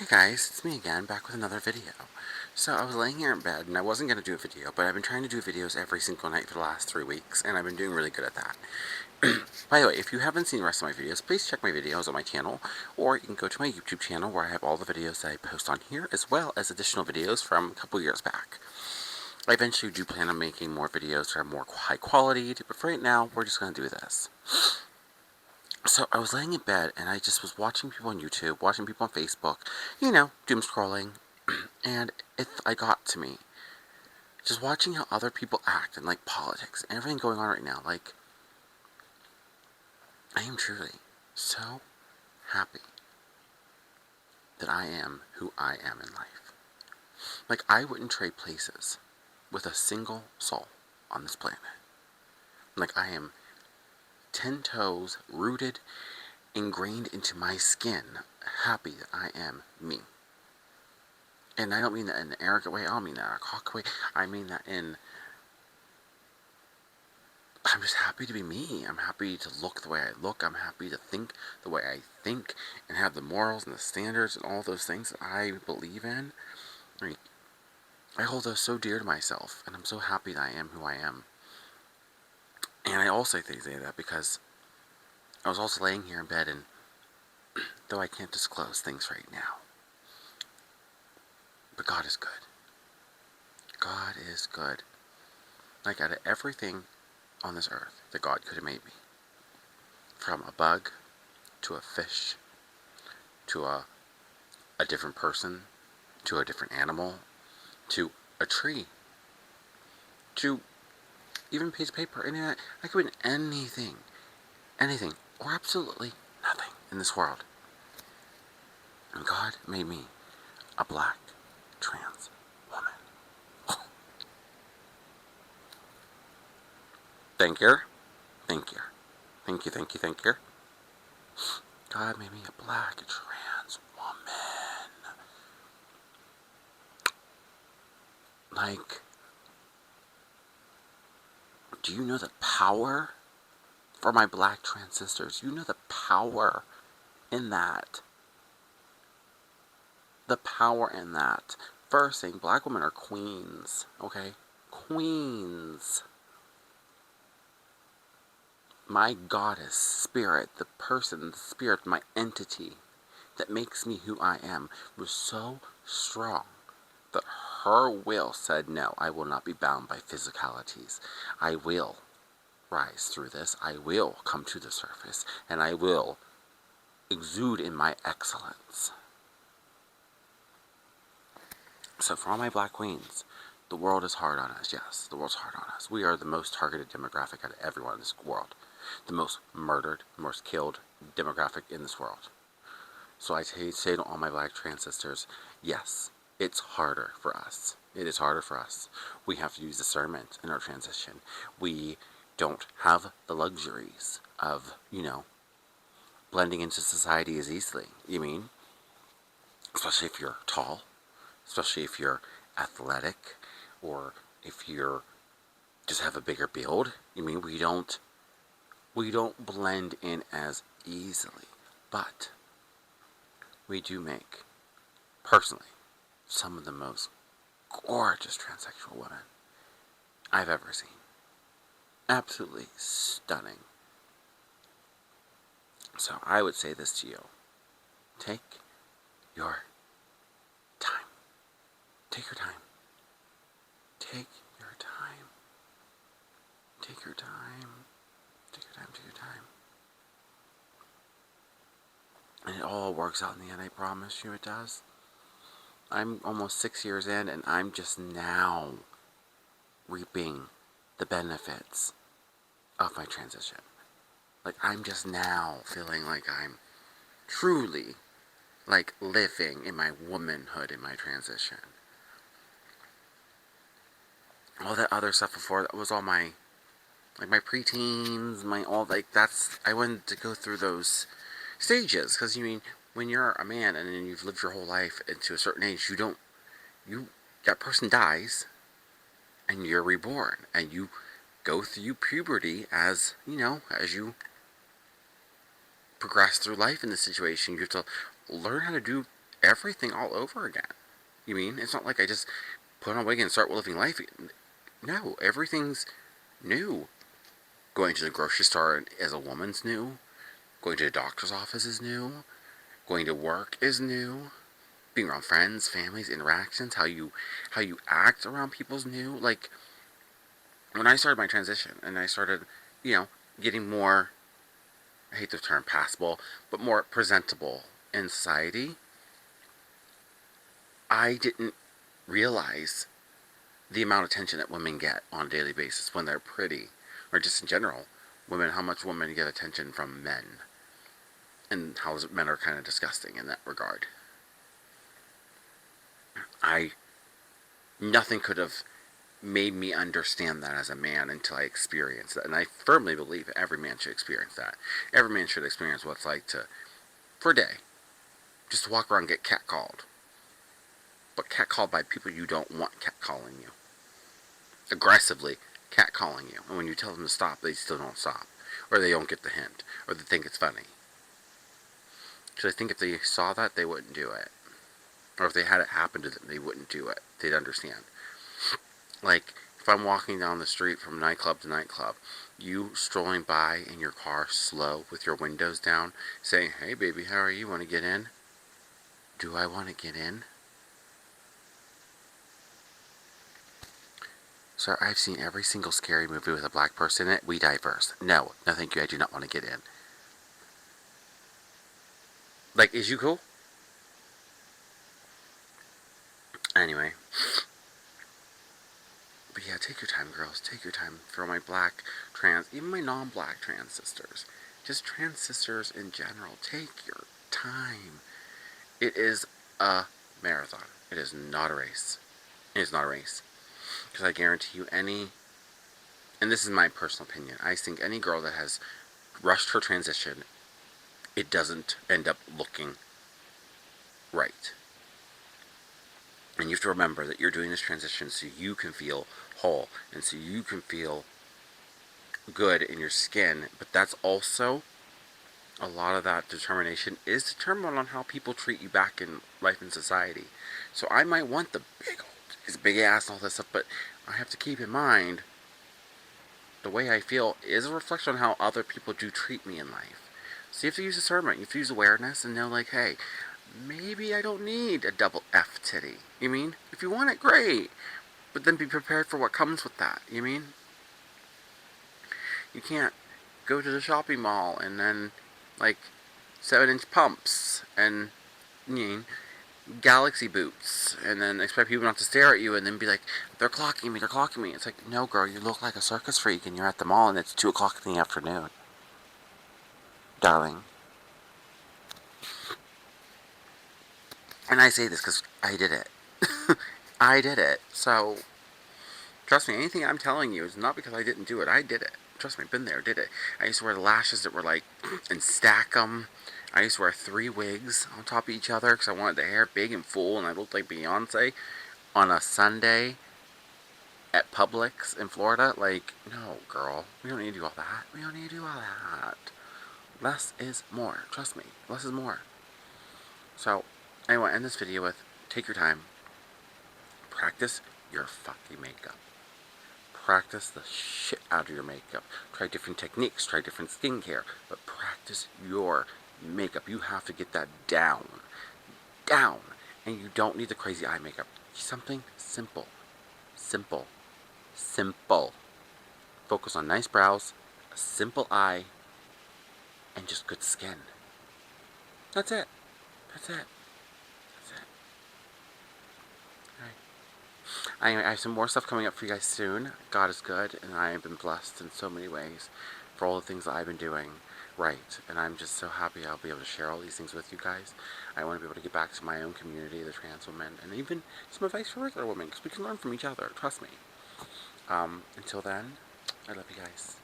Hey guys, it's me again, back with another video. So I was laying here in bed, and I wasn't going to do a video, but I've been trying to do videos every single night for the last 3 weeks, and I've been doing really good at that. By the way, if you haven't seen the rest of my videos, please check my videos on my channel, or you can go to my YouTube channel where I have all the videos that I post on here, as well as additional videos from a couple years back. I eventually do plan on making more videos that are more high quality, but for right now, we're just going to do this. So I was laying in bed, and I just was watching people on YouTube, watching people on Facebook, doom scrolling, and I got to me. Just watching how other people act and like politics and everything going on right now, like, I am truly so happy that I am who I am in life. Like, I wouldn't trade places with a single soul on this planet. Like, I am 10 toes rooted, ingrained into my skin, happy that I am me. And I don't mean that in an arrogant way, I don't mean that in a cocky way, I mean that in, I'm just happy to be me. I'm happy to look the way I look. I'm happy to think the way I think and have the morals and the standards and all those things that I believe in. I hold those so dear to myself, and I'm so happy that I am who I am. And I also say that because I was also laying here in bed, and though I can't disclose things right now, but God is good. God is good. Like, out of everything on this earth that God could have made me, from a bug to a fish to a different person to a different animal to a tree to even a piece of paper, and I could win anything, or absolutely nothing in this world. And God made me a black trans woman. Thank you. Thank you. Thank you, thank you, thank you. God made me a black trans woman. Like, do you know the power for my black trans sisters? You know the power in that. The power in that. First thing, black women are queens, okay? Queens. My goddess spirit, the person, the spirit, my entity that makes me who I am, was so strong that her will said, no, I will not be bound by physicalities. I will rise through this. I will come to the surface, and I will exude in my excellence. So for all my black queens, the world is hard on us. Yes, the world's hard on us. We are the most targeted demographic out of everyone in this world. The most murdered, the most killed demographic in this world. So I say to all my black trans sisters, yes, it's harder for us. It is harder for us. We have to use discernment in our transition. We don't have the luxuries of, blending into society as easily. Especially if you're tall, especially if you're athletic, or if you're just have a bigger build. We don't blend in as easily, but we do make, personally, some of the most gorgeous transsexual women I've ever seen. Absolutely stunning. So I would say this to you. Take your time. Take your time. Take your time. Take your time. Take your time. Take your time. And it all works out in the end, I promise you it does. I'm almost 6 years in, and I'm just now reaping the benefits of my transition. Like, I'm just now feeling like I'm truly, like, living in my womanhood in my transition. All that other stuff before, that was all my, like, my preteens, I wanted to go through those stages, because, when you're a man and then you've lived your whole life into a certain age, that person dies, and you're reborn, and you go through puberty as you progress through life in this situation. You have to learn how to do everything all over again. You mean? It's not like I just put on a wig and start living life. No, everything's new. Going to the grocery store as a woman's new. Going to the doctor's office is new. Going to work is new. Being around friends, families, interactions, how you act around people's new. Like when I started my transition and I started, getting more, I hate the term passable, but more presentable in society, I didn't realize the amount of attention that women get on a daily basis when they're pretty, or just in general, how much women get attention from men, and how men are kind of disgusting in that regard. Nothing could have made me understand that as a man until I experienced that, and I firmly believe every man should experience that. Every man should experience what it's like for a day, just to walk around and get catcalled, but catcalled by people you don't want catcalling you, aggressively catcalling you, and when you tell them to stop, they still don't stop, or they don't get the hint, or they think it's funny. Because I think if they saw that, they wouldn't do it. Or if they had it happen to them, they wouldn't do it. They'd understand. Like, if I'm walking down the street from nightclub to nightclub, you strolling by in your car slow with your windows down, saying, "Hey baby, how are you? Want to get in?" Do I want to get in? Sir, I've seen every single scary movie with a black person in it. We die first. No, thank you, I do not want to get in. Like, is you cool? Anyway. But yeah, take your time, girls. Take your time for my black, trans, even my non-black trans sisters. Just trans sisters in general. Take your time. It is a marathon. It is not a race. It is not a race. Because I guarantee you and this is my personal opinion, I think any girl that has rushed her transition, it doesn't end up looking right. And you have to remember that you're doing this transition so you can feel whole and so you can feel good in your skin. But that's also, a lot of that determination is determined on how people treat you back in life and society. So I might want the big ass and all this stuff, but I have to keep in mind the way I feel is a reflection on how other people do treat me in life. So you have to use discernment. You have to use awareness and know, like, hey, maybe I don't need a double F titty. You mean? If you want it, great. But then be prepared for what comes with that. You mean? You can't go to the shopping mall and then, like, 7-inch pumps and, galaxy boots, and then expect people not to stare at you, and then be like, they're clocking me. It's like, no, girl, you look like a circus freak, and you're at the mall, and it's 2 o'clock in the afternoon. Darling. And I say this because I did it. I did it. So, trust me, anything I'm telling you is not because I didn't do it. I did it. Trust me, been there, did it. I used to wear the lashes that were like, and stack them. I used to wear 3 wigs on top of each other because I wanted the hair big and full, and I looked like Beyonce on a Sunday at Publix in Florida. Like, no, girl, we don't need to do all that. We don't need to do all that. Less is more. Trust me, less is more. So, I want to end this video with, take your time. Practice your fucking makeup. Practice the shit out of your makeup. Try different techniques, try different skincare, but practice your makeup. You have to get that down. Down. And you don't need the crazy eye makeup. Something simple. Simple. Simple. Focus on nice brows, a simple eye, and just good skin. That's it. That's it. That's it. Alright. Anyway, I have some more stuff coming up for you guys soon. God is good, and I have been blessed in so many ways for all the things that I've been doing right. And I'm just so happy I'll be able to share all these things with you guys. I want to be able to get back to my own community, the trans women, and even some advice for regular women, because we can learn from each other. Trust me. Until then, I love you guys.